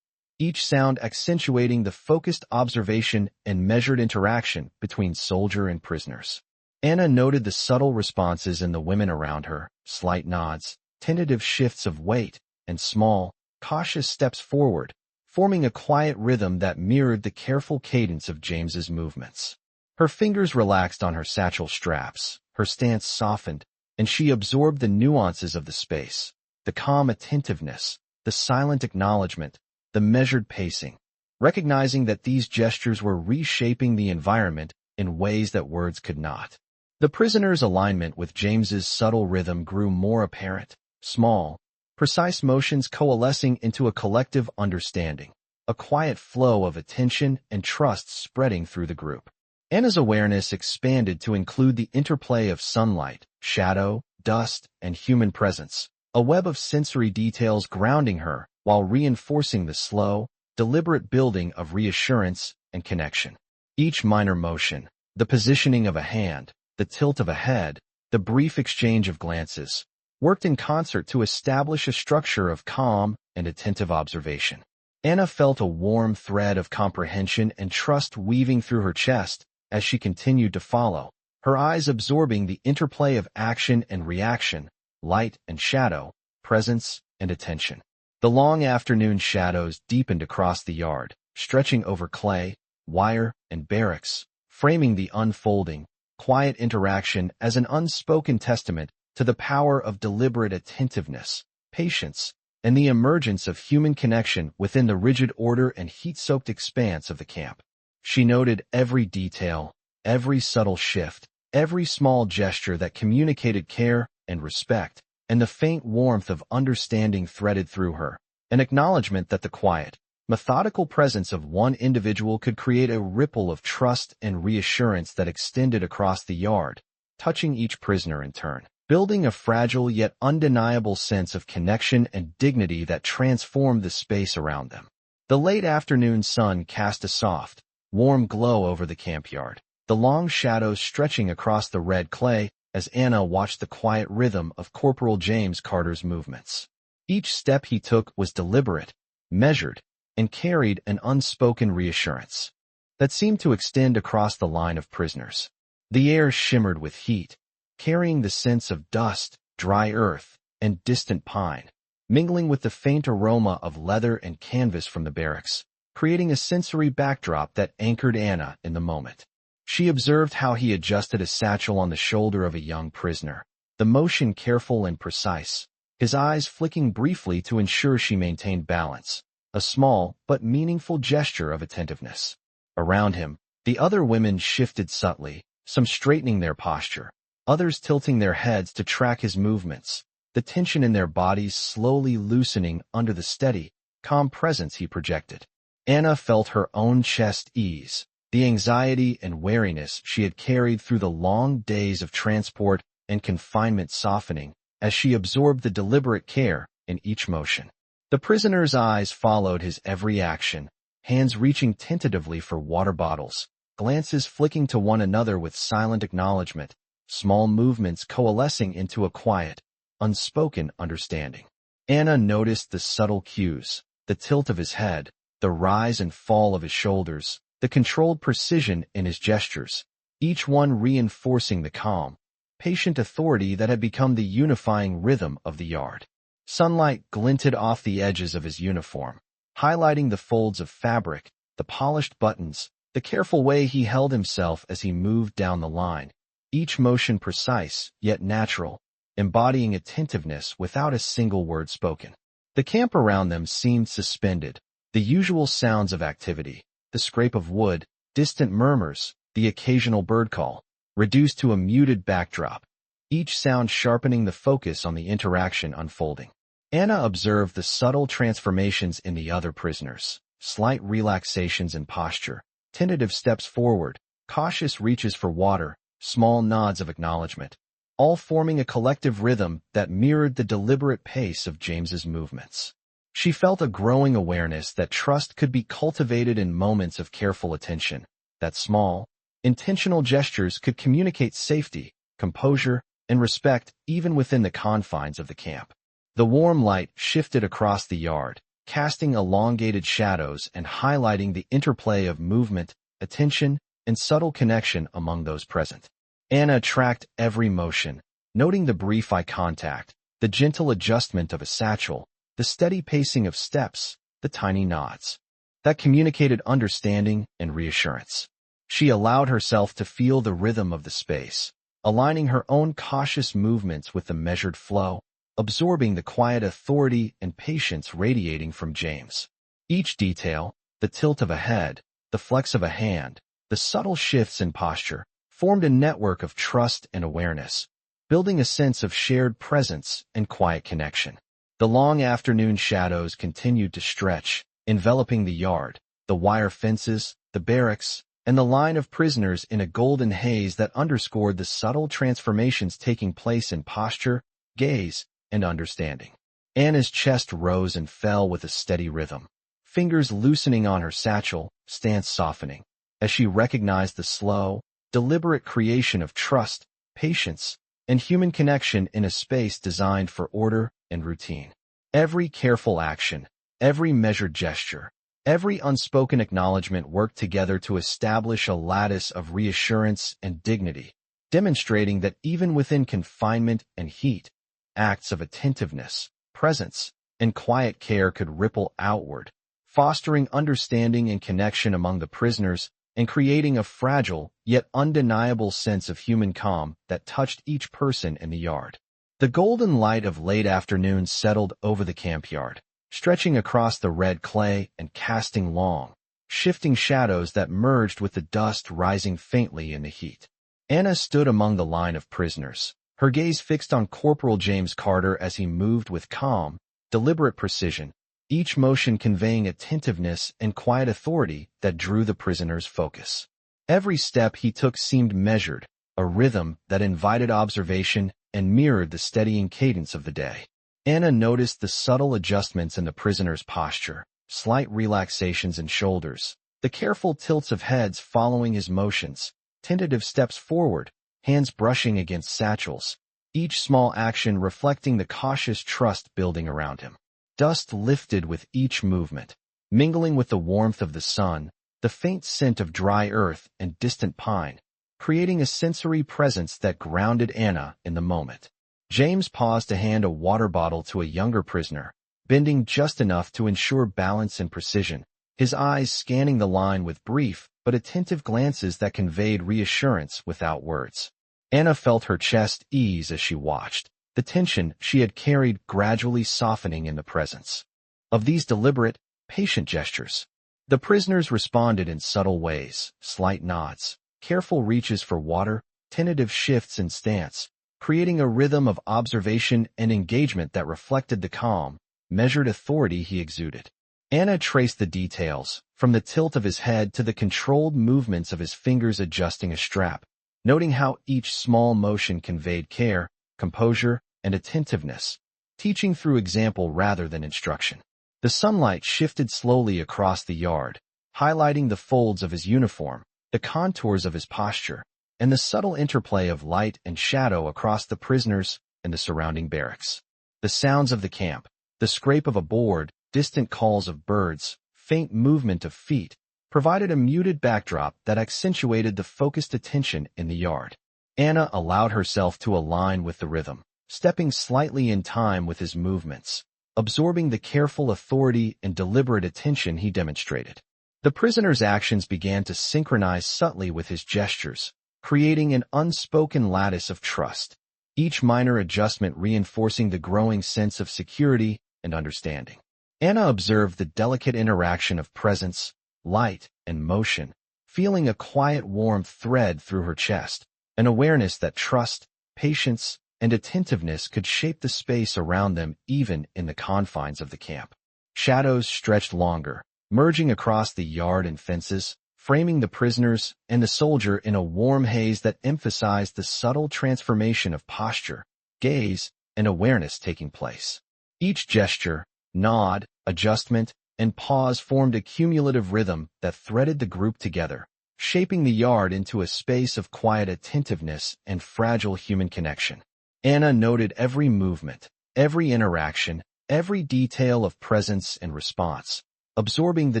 each sound accentuating the focused observation and measured interaction between soldier and prisoners. Anna noted the subtle responses in the women around her, slight nods, tentative shifts of weight, and small, cautious steps forward, forming a quiet rhythm that mirrored the careful cadence of James's movements. Her fingers relaxed on her satchel straps, her stance softened, and she absorbed the nuances of the space, the calm attentiveness, the silent acknowledgement, the measured pacing, recognizing that these gestures were reshaping the environment in ways that words could not. The prisoner's alignment with James's subtle rhythm grew more apparent, small, precise motions coalescing into a collective understanding, a quiet flow of attention and trust spreading through the group. Anna's awareness expanded to include the interplay of sunlight, shadow, dust, and human presence, a web of sensory details grounding her while reinforcing the slow, deliberate building of reassurance and connection. Each minor motion, the positioning of a hand, the tilt of a head, the brief exchange of glances, worked in concert to establish a structure of calm and attentive observation. Anna felt a warm thread of comprehension and trust weaving through her chest as she continued to follow, her eyes absorbing the interplay of action and reaction, light and shadow, presence and attention. The long afternoon shadows deepened across the yard, stretching over clay, wire, and barracks, framing the unfolding, quiet interaction as an unspoken testament to the power of deliberate attentiveness, patience, and the emergence of human connection within the rigid order and heat-soaked expanse of the camp. She noted every detail, every subtle shift, every small gesture that communicated care and respect, and the faint warmth of understanding threaded through her, an acknowledgement that the quiet, methodical presence of one individual could create a ripple of trust and reassurance that extended across the yard, touching each prisoner in turn, building a fragile yet undeniable sense of connection and dignity that transformed the space around them. The late afternoon sun cast a soft, warm glow over the camp yard, the long shadows stretching across the red clay as Anna watched the quiet rhythm of Corporal James Carter's movements. Each step he took was deliberate, measured, and carried an unspoken reassurance that seemed to extend across the line of prisoners. The air shimmered with heat, carrying the sense of dust, dry earth, and distant pine, mingling with the faint aroma of leather and canvas from the barracks, creating a sensory backdrop that anchored Anna in the moment. She observed how he adjusted a satchel on the shoulder of a young prisoner, the motion careful and precise, his eyes flicking briefly to ensure she maintained balance, a small but meaningful gesture of attentiveness. Around him, the other women shifted subtly, some straightening their posture, others tilting their heads to track his movements, the tension in their bodies slowly loosening under the steady, calm presence he projected. Anna felt her own chest ease, the anxiety and wariness she had carried through the long days of transport and confinement softening as she absorbed the deliberate care in each motion. The prisoner's eyes followed his every action, hands reaching tentatively for water bottles, glances flicking to one another with silent acknowledgment, small movements coalescing into a quiet, unspoken understanding. Anna noticed the subtle cues, the tilt of his head, the rise and fall of his shoulders, the controlled precision in his gestures, each one reinforcing the calm, patient authority that had become the unifying rhythm of the yard. Sunlight glinted off the edges of his uniform, highlighting the folds of fabric, the polished buttons, the careful way he held himself as he moved down the line, each motion precise yet natural, embodying attentiveness without a single word spoken. The camp around them seemed suspended, the usual sounds of activity, the scrape of wood, distant murmurs, the occasional bird call, reduced to a muted backdrop, each sound sharpening the focus on the interaction unfolding. Anna observed the subtle transformations in the other prisoners, slight relaxations in posture, tentative steps forward, cautious reaches for water, small nods of acknowledgement, all forming a collective rhythm that mirrored the deliberate pace of James's movements. She felt a growing awareness that trust could be cultivated in moments of careful attention, that small, intentional gestures could communicate safety, composure, and respect even within the confines of the camp. The warm light shifted across the yard, casting elongated shadows and highlighting the interplay of movement, attention, and subtle connection among those present. Anna tracked every motion, noting the brief eye contact, the gentle adjustment of a satchel, the steady pacing of steps, the tiny nods that communicated understanding and reassurance. She allowed herself to feel the rhythm of the space, aligning her own cautious movements with the measured flow, absorbing the quiet authority and patience radiating from James. Each detail, the tilt of a head, the flex of a hand, the subtle shifts in posture, formed a network of trust and awareness, building a sense of shared presence and quiet connection. The long afternoon shadows continued to stretch, enveloping the yard, the wire fences, the barracks, and the line of prisoners in a golden haze that underscored the subtle transformations taking place in posture, gaze, and understanding. Anna's chest rose and fell with a steady rhythm, fingers loosening on her satchel, stance softening, as she recognized the slow, deliberate creation of trust, patience, and human connection in a space designed for order and routine. Every careful action, every measured gesture, every unspoken acknowledgement worked together to establish a lattice of reassurance and dignity, demonstrating that even within confinement and heat, acts of attentiveness, presence, and quiet care could ripple outward, fostering understanding and connection among the prisoners and creating a fragile yet undeniable sense of human calm that touched each person in the yard. The golden light of late afternoon settled over the camp yard, stretching across the red clay and casting long, shifting shadows that merged with the dust rising faintly in the heat. Anna stood among the line of prisoners, her gaze fixed on Corporal James Carter as he moved with calm, deliberate precision, each motion conveying attentiveness and quiet authority that drew the prisoner's focus. Every step he took seemed measured, a rhythm that invited observation and mirrored the steadying cadence of the day. Anna noticed the subtle adjustments in the prisoner's posture, slight relaxations in shoulders, the careful tilts of heads following his motions, tentative steps forward, hands brushing against satchels, each small action reflecting the cautious trust building around him. Dust lifted with each movement, mingling with the warmth of the sun, the faint scent of dry earth and distant pine, creating a sensory presence that grounded Anna in the moment. James paused to hand a water bottle to a younger prisoner, bending just enough to ensure balance and precision, his eyes scanning the line with brief but attentive glances that conveyed reassurance without words. Anna felt her chest ease as she watched, the tension she had carried gradually softening in the presence of these deliberate, patient gestures. The prisoners responded in subtle ways, slight nods, careful reaches for water, tentative shifts in stance, creating a rhythm of observation and engagement that reflected the calm, measured authority he exuded. Anna traced the details, from the tilt of his head to the controlled movements of his fingers adjusting a strap, noting how each small motion conveyed care, composure, and attentiveness, teaching through example rather than instruction. The sunlight shifted slowly across the yard, highlighting the folds of his uniform, the contours of his posture, and the subtle interplay of light and shadow across the prisoners and the surrounding barracks. The sounds of the camp, the scrape of a board, distant calls of birds, faint movement of feet, provided a muted backdrop that accentuated the focused attention in the yard. Anna allowed herself to align with the rhythm, stepping slightly in time with his movements, absorbing the careful authority and deliberate attention he demonstrated. The prisoner's actions began to synchronize subtly with his gestures, creating an unspoken lattice of trust, each minor adjustment reinforcing the growing sense of security and understanding. Anna observed the delicate interaction of presence, light, and motion, feeling a quiet warmth thread through her chest, an awareness that trust, patience, and attentiveness could shape the space around them even in the confines of the camp. Shadows stretched longer, merging across the yard and fences, framing the prisoners and the soldier in a warm haze that emphasized the subtle transformation of posture, gaze, and awareness taking place. Each gesture, nod, adjustment, and pause formed a cumulative rhythm that threaded the group together, shaping the yard into a space of quiet attentiveness and fragile human connection. Anna noted every movement, every interaction, every detail of presence and response, absorbing the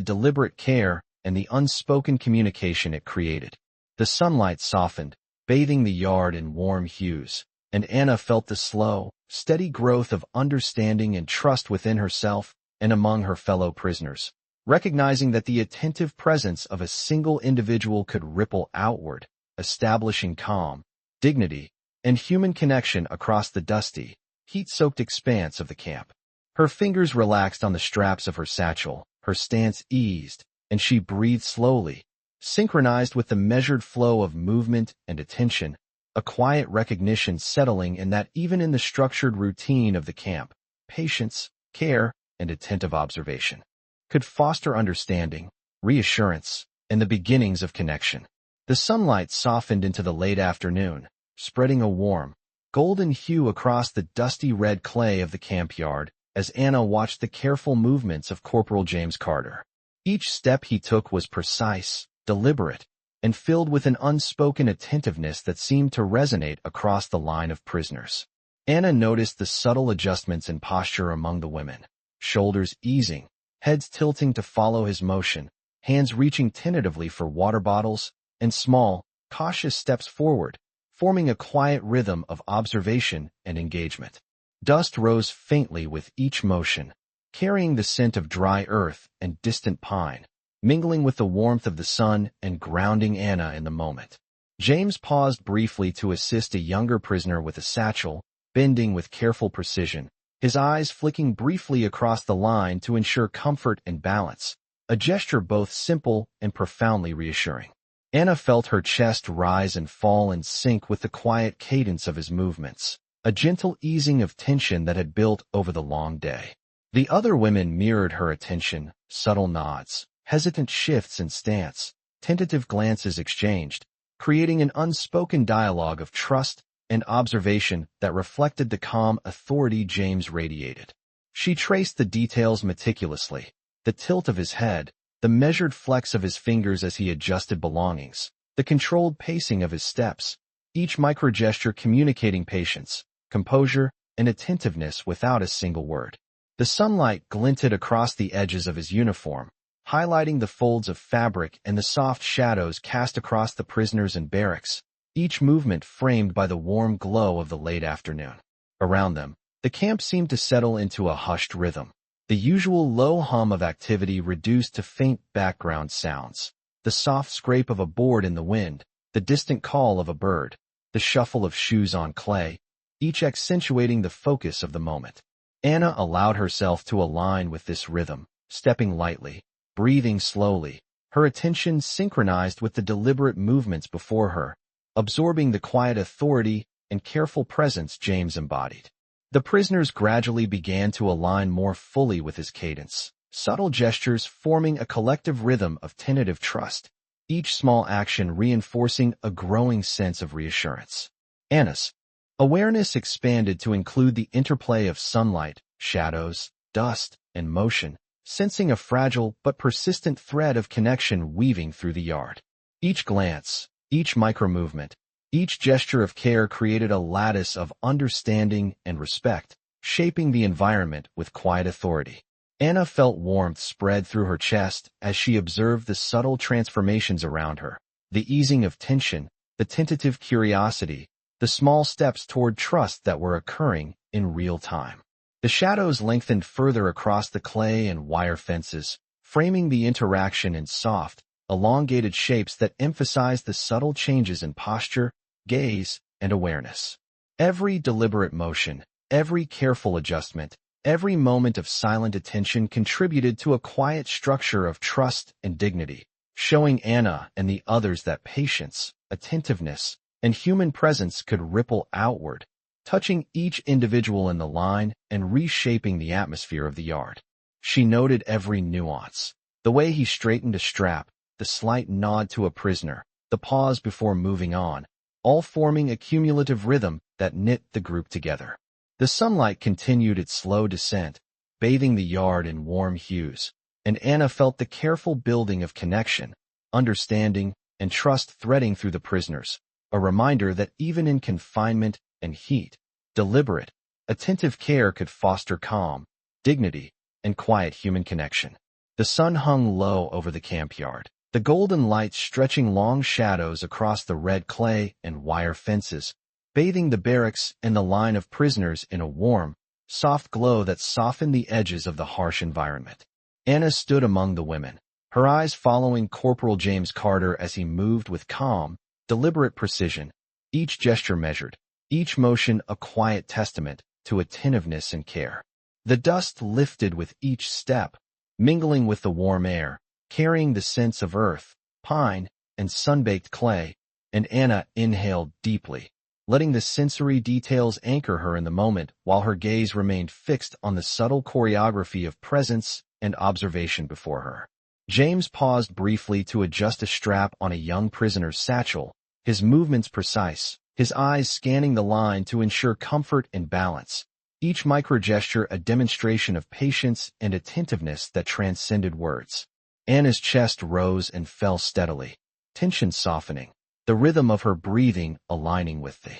deliberate care and the unspoken communication it created. The sunlight softened, bathing the yard in warm hues, and Anna felt the slow, steady growth of understanding and trust within herself and among her fellow prisoners, recognizing that the attentive presence of a single individual could ripple outward, establishing calm, dignity, and human connection across the dusty, heat-soaked expanse of the camp. Her fingers relaxed on the straps of her satchel, her stance eased, and she breathed slowly, synchronized with the measured flow of movement and attention, a quiet recognition settling in that even in the structured routine of the camp, patience, care, and attentive observation could foster understanding, reassurance, and the beginnings of connection. The sunlight softened into the late afternoon, spreading a warm, golden hue across the dusty red clay of the camp yard as Anna watched the careful movements of Corporal James Carter. Each step he took was precise, deliberate, and filled with an unspoken attentiveness that seemed to resonate across the line of prisoners. Anna noticed the subtle adjustments in posture among the women, shoulders easing, heads tilting to follow his motion, hands reaching tentatively for water bottles, and small, cautious steps forward, forming a quiet rhythm of observation and engagement. Dust rose faintly with each motion, carrying the scent of dry earth and distant pine, mingling with the warmth of the sun and grounding Anna in the moment. James paused briefly to assist a younger prisoner with a satchel, bending with careful precision, his eyes flicking briefly across the line to ensure comfort and balance, a gesture both simple and profoundly reassuring. Anna felt her chest rise and fall in sync with the quiet cadence of his movements, a gentle easing of tension that had built over the long day. The other women mirrored her attention, subtle nods, hesitant shifts in stance, tentative glances exchanged, creating an unspoken dialogue of trust and observation that reflected the calm authority James radiated. She traced the details meticulously, the tilt of his head, the measured flex of his fingers as he adjusted belongings, the controlled pacing of his steps, each microgesture communicating patience, composure, and attentiveness without a single word. The sunlight glinted across the edges of his uniform, highlighting the folds of fabric and the soft shadows cast across the prisoners and barracks, each movement framed by the warm glow of the late afternoon. Around them, the camp seemed to settle into a hushed rhythm, the usual low hum of activity reduced to faint background sounds, the soft scrape of a board in the wind, the distant call of a bird, the shuffle of shoes on clay, each accentuating the focus of the moment. Anna allowed herself to align with this rhythm, stepping lightly, breathing slowly, her attention synchronized with the deliberate movements before her, absorbing the quiet authority and careful presence James embodied. The prisoners gradually began to align more fully with his cadence, subtle gestures forming a collective rhythm of tentative trust, each small action reinforcing a growing sense of reassurance. Anna's awareness expanded to include the interplay of sunlight, shadows, dust, and motion, sensing a fragile but persistent thread of connection weaving through the yard. Each glance, each micro-movement, each gesture of care created a lattice of understanding and respect, shaping the environment with quiet authority. Anna felt warmth spread through her chest as she observed the subtle transformations around her, the easing of tension, the tentative curiosity, the small steps toward trust that were occurring in real time. The shadows lengthened further across the clay and wire fences, framing the interaction in soft, elongated shapes that emphasized the subtle changes in posture, gaze, and awareness. Every deliberate motion, every careful adjustment, every moment of silent attention contributed to a quiet structure of trust and dignity, showing Anna and the others that patience, attentiveness, and human presence could ripple outward, touching each individual in the line and reshaping the atmosphere of the yard. She noted every nuance, the way he straightened a strap, the slight nod to a prisoner, the pause before moving on, all forming a cumulative rhythm that knit the group together. The sunlight continued its slow descent, bathing the yard in warm hues, and Anna felt the careful building of connection, understanding, and trust threading through the prisoners, a reminder that even in confinement and heat, deliberate, attentive care could foster calm, dignity, and quiet human connection. The sun hung low over the camp yard, the golden light stretching long shadows across the red clay and wire fences, bathing the barracks and the line of prisoners in a warm, soft glow that softened the edges of the harsh environment. Anna stood among the women, her eyes following Corporal James Carter as he moved with calm, deliberate precision, each gesture measured, each motion a quiet testament to attentiveness and care. The dust lifted with each step, mingling with the warm air, carrying the scents of earth, pine, and sun-baked clay, and Anna inhaled deeply, letting the sensory details anchor her in the moment while her gaze remained fixed on the subtle choreography of presence and observation before her. James paused briefly to adjust a strap on a young prisoner's satchel, his movements precise, his eyes scanning the line to ensure comfort and balance, each microgesture a demonstration of patience and attentiveness that transcended words. Anna's chest rose and fell steadily, tension softening, the rhythm of her breathing aligning with the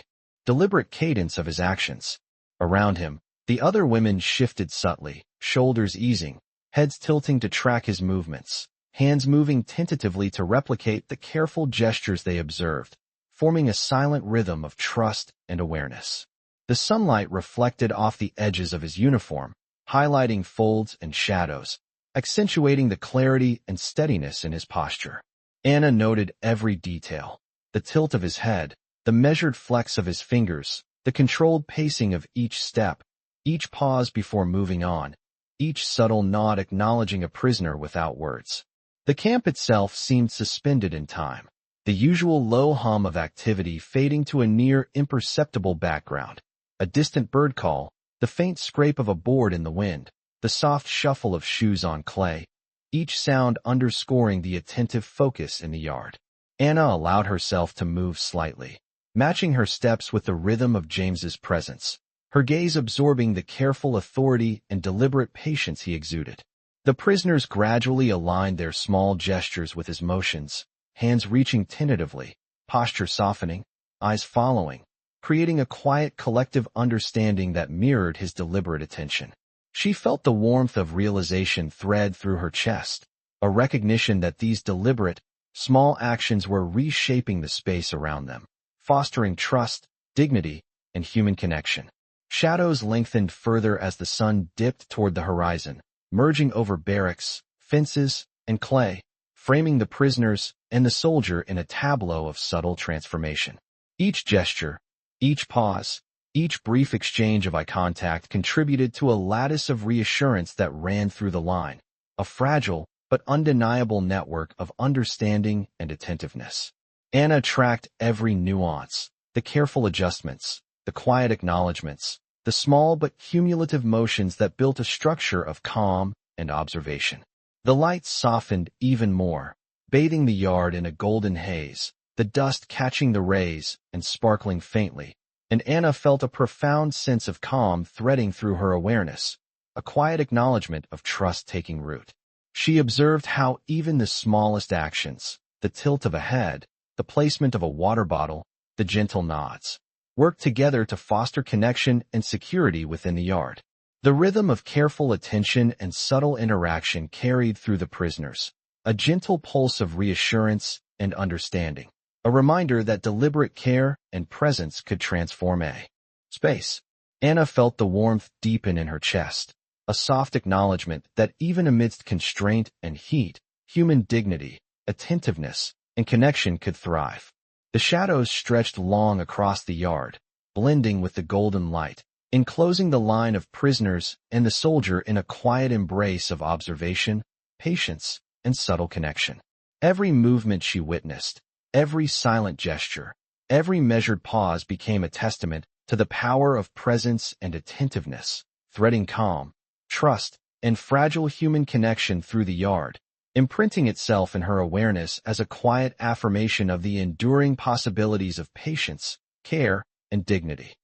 deliberate cadence of his actions. Around him, the other women shifted subtly, shoulders easing, heads tilting to track his movements, hands moving tentatively to replicate the careful gestures they observed, forming a silent rhythm of trust and awareness. The sunlight reflected off the edges of his uniform, highlighting folds and shadows, accentuating the clarity and steadiness in his posture. Anna noted every detail, the tilt of his head, the measured flex of his fingers, the controlled pacing of each step, each pause before moving on, each subtle nod acknowledging a prisoner without words. The camp itself seemed suspended in time, the usual low hum of activity fading to a near imperceptible background, a distant bird call, the faint scrape of a board in the wind, the soft shuffle of shoes on clay, each sound underscoring the attentive focus in the yard. Anna allowed herself to move slightly, matching her steps with the rhythm of James's presence, her gaze absorbing the careful authority and deliberate patience he exuded. The prisoners gradually aligned their small gestures with his motions, hands reaching tentatively, posture softening, eyes following, creating a quiet collective understanding that mirrored his deliberate attention. She felt the warmth of realization thread through her chest, a recognition that these deliberate, small actions were reshaping the space around them, fostering trust, dignity, and human connection. Shadows lengthened further as the sun dipped toward the horizon, merging over barracks, fences, and clay, framing the prisoners and the soldier in a tableau of subtle transformation. Each gesture, each pause, each brief exchange of eye contact contributed to a lattice of reassurance that ran through the line, a fragile but undeniable network of understanding and attentiveness. Anna tracked every nuance, the careful adjustments, the quiet acknowledgments, the small but cumulative motions that built a structure of calm and observation. The lights softened even more, bathing the yard in a golden haze, the dust catching the rays and sparkling faintly, and Anna felt a profound sense of calm threading through her awareness, a quiet acknowledgment of trust taking root. She observed how even the smallest actions, the tilt of a head, the placement of a water bottle, the gentle nods, worked together to foster connection and security within the yard. The rhythm of careful attention and subtle interaction carried through the prisoners, a gentle pulse of reassurance and understanding, a reminder that deliberate care and presence could transform a space. Anna felt the warmth deepen in her chest, a soft acknowledgement that even amidst constraint and heat, human dignity, attentiveness, and connection could thrive. The shadows stretched long across the yard, blending with the golden light, enclosing the line of prisoners and the soldier in a quiet embrace of observation, patience, and subtle connection. Every movement she witnessed, every silent gesture, every measured pause became a testament to the power of presence and attentiveness, threading calm, trust, and fragile human connection through the yard, imprinting itself in her awareness as a quiet affirmation of the enduring possibilities of patience, care, and dignity.